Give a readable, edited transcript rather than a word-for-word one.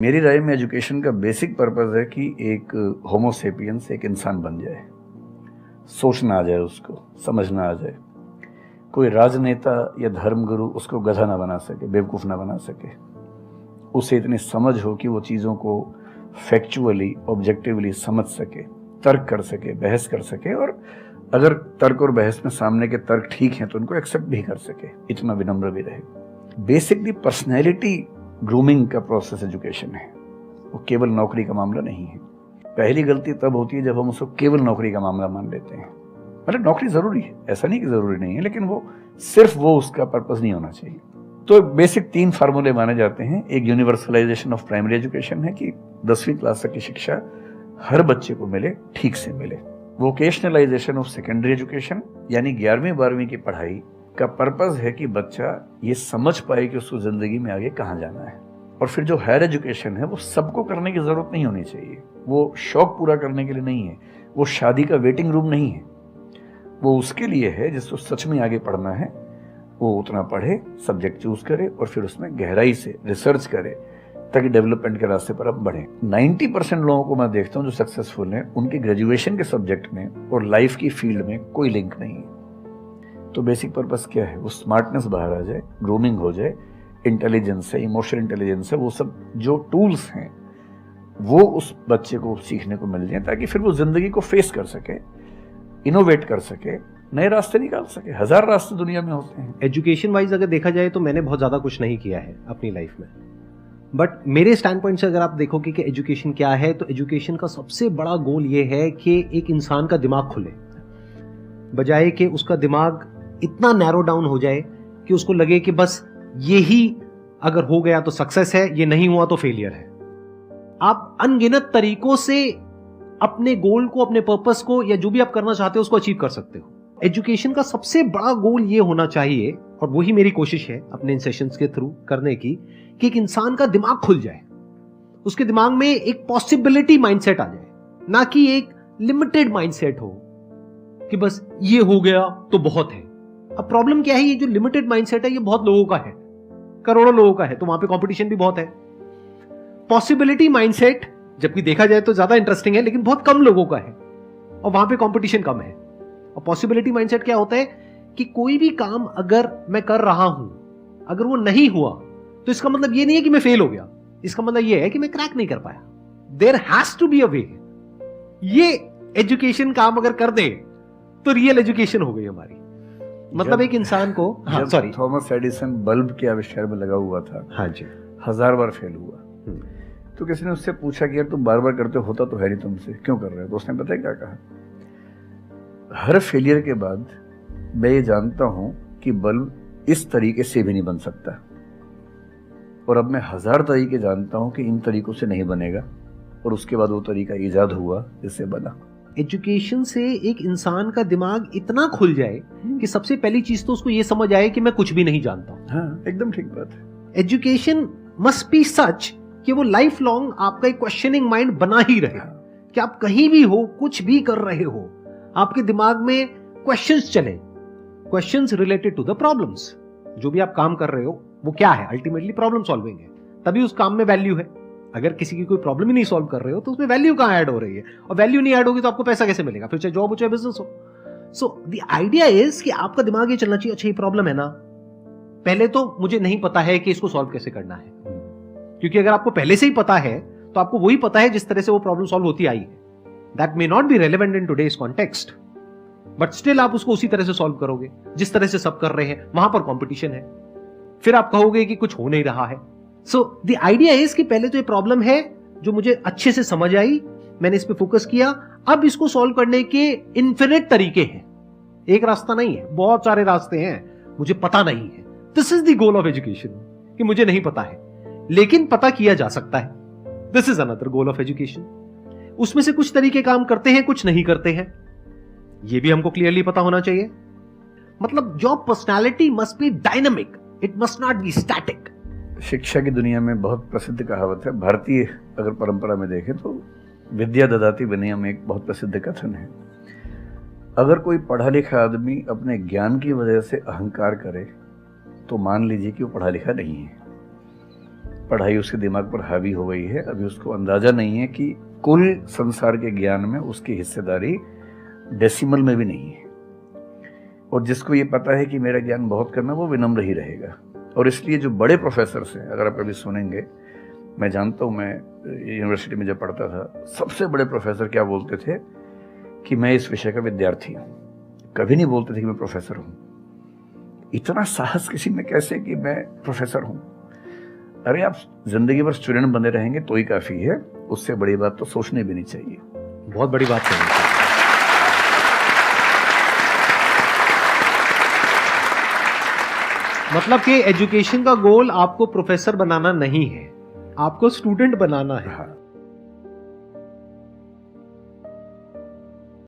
मेरी राय में एजुकेशन का बेसिक पर्पस है कि एक होमो सेपियंस एक इंसान बन जाए, सोचना आ जाए, उसको समझना आ जाए। कोई राजनेता या धर्मगुरु उसको गधा ना बना सके, बेवकूफ़ ना बना सके। उसे इतनी समझ हो कि वो चीज़ों को फैक्चुअली ऑब्जेक्टिवली समझ सके, तर्क कर सके, बहस कर सके, और अगर तर्क और बहस में सामने के तर्क ठीक हैं तो उनको एक्सेप्ट भी कर सके, इतना विनम्र भी रहे। बेसिकली पर्सनैलिटी ग्रूमिंग का प्रोसेस एजुकेशन है, वो केवल नौकरी का मामला नहीं है। पहली गलती तब होती है जब हम उसको केवल नौकरी का मामला मान लेते हैं। मतलब नौकरी जरूरी है, ऐसा नहीं कि जरूरी नहीं है, लेकिन वो सिर्फ वो उसका पर्पस नहीं होना चाहिए। तो बेसिक 3 फार्मूले माने जाते हैं। एक यूनिवर्सलाइजेशन ऑफ प्राइमरी एजुकेशन है कि 10वीं क्लास तक की शिक्षा हर बच्चे को मिले, ठीक से मिले। वोकेशनलाइजेशन ऑफ सेकेंडरी एजुकेशन यानी 11वीं 12वीं की पढ़ाई का पर्पस है कि बच्चा ये समझ पाए कि उसको जिंदगी में आगे कहाँ जाना है। और फिर जो हायर एजुकेशन है वो सबको करने की जरूरत नहीं होनी चाहिए, वो शौक पूरा करने के लिए नहीं है, वो शादी का वेटिंग रूम नहीं है। वो उसके लिए है जिसको सच में आगे पढ़ना है, वो उतना पढ़े, सब्जेक्ट चूज करे और फिर उसमें गहराई से रिसर्च करे ताकि डेवलपमेंट के रास्ते पर अब बढ़े। 90% लोगों को मैं देखता हूँ जो सक्सेसफुल हैं, उनके ग्रेजुएशन के सब्जेक्ट में और लाइफ की फील्ड में कोई लिंक नहीं है। तो बेसिक पर्पस क्या है? वो स्मार्टनेस बाहर आ जाए, ग्रूमिंग हो जाए, इंटेलिजेंस है, इमोशनल इंटेलिजेंस है, वो सब जो टूल्स हैं वो उस बच्चे को सीखने को मिल जाए ताकि फिर वो जिंदगी को फेस कर सके, इनोवेट कर सके, नए रास्ते निकाल सके। 1000 रास्ते दुनिया में होते हैं। एजुकेशन वाइज अगर देखा जाए तो मैंने बहुत ज़्यादा कुछ नहीं किया है अपनी लाइफ में, बट मेरे स्टैंड पॉइंट से अगर आप देखोगे कि एजुकेशन क्या है, तो एजुकेशन का सबसे बड़ा गोल ये है कि एक इंसान का दिमाग खुले, बजाय कि उसका दिमाग इतना नैरो डाउन हो जाए कि उसको लगे कि बस यही अगर हो गया तो सक्सेस है, ये नहीं हुआ तो फेलियर है। आप अनगिनत तरीकों से अपने गोल को, अपने पर्पस को, या जो भी आप करना चाहते हो उसको अचीव कर सकते हो। एजुकेशन का सबसे बड़ा गोल ये होना चाहिए, और वही मेरी कोशिश है अपने इन सेशंस के थ्रू करने की, कि एक इंसान का दिमाग खुल जाए, उसके दिमाग में एक पॉसिबिलिटी माइंडसेट आ जाए, ना कि एक लिमिटेड माइंडसेट हो कि बस ये हो गया तो बहुत है। अब प्रॉब्लम क्या है, ये जो लिमिटेड माइंडसेट है ये बहुत लोगों का है, करोड़ों लोगों का है, तो वहां पे कंपटीशन भी बहुत है। पॉसिबिलिटी माइंडसेट जबकि देखा जाए तो ज्यादा इंटरेस्टिंग है, लेकिन बहुत कम लोगों का है और वहां पे कंपटीशन कम है। और पॉसिबिलिटी माइंडसेट क्या होता है कि कोई भी काम अगर मैं कर रहा हूं, अगर वो नहीं हुआ तो इसका मतलब ये नहीं है कि मैं फेल हो गया, इसका मतलब ये है कि मैं क्रैक नहीं कर पाया। There has to be a way. ये एजुकेशन काम अगर कर दे तो रियल एजुकेशन हो गई हमारी। मतलब एक इंसान को, सॉरी, थॉमस एडिसन बल्ब के आविष्कार में लगा हुआ था, हाँ जी, 1000 बार फेल हुआ। तो किसी ने उससे पूछा कि यार तुम बार बार करते होता तो है नहीं, तुमसे क्यों कर रहे हो? तो उसने पता है क्या कहा? हर फेलियर के बाद मैं ये जानता हूं कि बल्ब इस तरीके से भी नहीं बन सकता, और अब मैं 1000 तरीके जानता हूं कि इन तरीकों से नहीं बनेगा, और उसके बाद वो तरीका ईजाद हुआ जिससे बना। एजुकेशन से एक इंसान का दिमाग इतना खुल जाए कि सबसे पहली चीज तो उसको ये समझ आए कि मैं कुछ भी नहीं जानता हूं। हाँ, एकदम ठीक बात है। एजुकेशन मस्ट बी सच कि वो लाइफ लॉन्ग आपका एक क्वेश्चनिंग माइंड बना ही रहे, कि आप कहीं भी हो, कुछ भी कर रहे हो, आपके दिमाग में क्वेश्चंस चले, questions related to the problems. जो भी आप काम कर रहे हो वो क्या है? अल्टीमेटली प्रॉब्लम सॉल्विंग है, तभी उस काम में वैल्यू है। अगर किसी की कोई प्रॉब्लम ही नहीं सॉल्व कर रहे हो तो उसमें वैल्यू कहां ऐड हो रही है? और वैल्यू नहीं ऐड होगी तो आपको पैसा कैसे मिलेगा? फिर चाहे जॉब हो चाहे बिजनेस हो। सो द आइडिया इज कि आपका दिमाग ये चलना चाहिए, अच्छा ये प्रॉब्लम है ना, पहले तो मुझे नहीं पता है कि इसको सॉल्व कैसे करना है, क्योंकि अगर आपको पहले से ही पता है तो आपको वही पता है जिस तरह से वो प्रॉब्लम सॉल्व होती आई है। That may not be relevant in today's context, but still आप उसको उसी तरह से सॉल्व करोगे जिस तरह से सब कर रहे हैं। वहां पर कंपटीशन है, फिर आप कहोगे कि कुछ हो नहीं रहा है। सो द आइडिया इज कि पहले तो ये प्रॉब्लम है जो मुझे अच्छे से समझ आई, मैंने इस पे फोकस किया, अब इसको सॉल्व करने के इन्फिनिट तरीके हैं, एक रास्ता नहीं है, बहुत सारे रास्ते हैं, मुझे पता नहीं है। This is the goal of education, कि मुझे नहीं पता है लेकिन पता किया जा सकता है। This is another goal of education. उसमें से कुछ तरीके काम करते हैं, कुछ नहीं करते हैं, यह भी हमको क्लियरली पता होना चाहिए। मतलब job personality must be dynamic, it must not be static. शिक्षा की दुनिया में बहुत प्रसिद्ध कहावत है, भारतीय अगर परंपरा में देखें तो विद्या ददाति विनयम एक बहुत प्रसिद्ध कथन है। अगर कोई पढ़ा लिखा आदमी अपने ज्ञान की वजह से अहंकार करे तो मान लीजिए कि वो पढ़ा लिखा नहीं है। पढ़ाई उसके दिमाग पर हावी हो गई है, अभी उसको अंदाजा नहीं है कि कुल संसार के ज्ञान में उसकी हिस्सेदारी डेसिमल में भी नहीं है। और जिसको ये पता है कि मेरा ज्ञान बहुत करना, वो विनम्र ही रहेगा। और इसलिए जो बड़े प्रोफेसर हैं, अगर आप कभी सुनेंगे, मैं जानता हूँ, मैं यूनिवर्सिटी में जब पढ़ता था, सबसे बड़े प्रोफेसर क्या बोलते थे कि मैं इस विषय का विद्यार्थी हूँ, कभी नहीं बोलते थे कि मैं प्रोफेसर हूँ। इतना साहस किसी में कैसे कि मैं प्रोफेसर हूँ? अरे आप जिंदगी भर स्टूडेंट बने रहेंगे तो ही काफी है, उससे बड़ी बात तो सोचनी भी नहीं चाहिए। बहुत बड़ी बात है। मतलब कि एजुकेशन का गोल आपको प्रोफेसर बनाना नहीं है, आपको स्टूडेंट बनाना है। हाँ।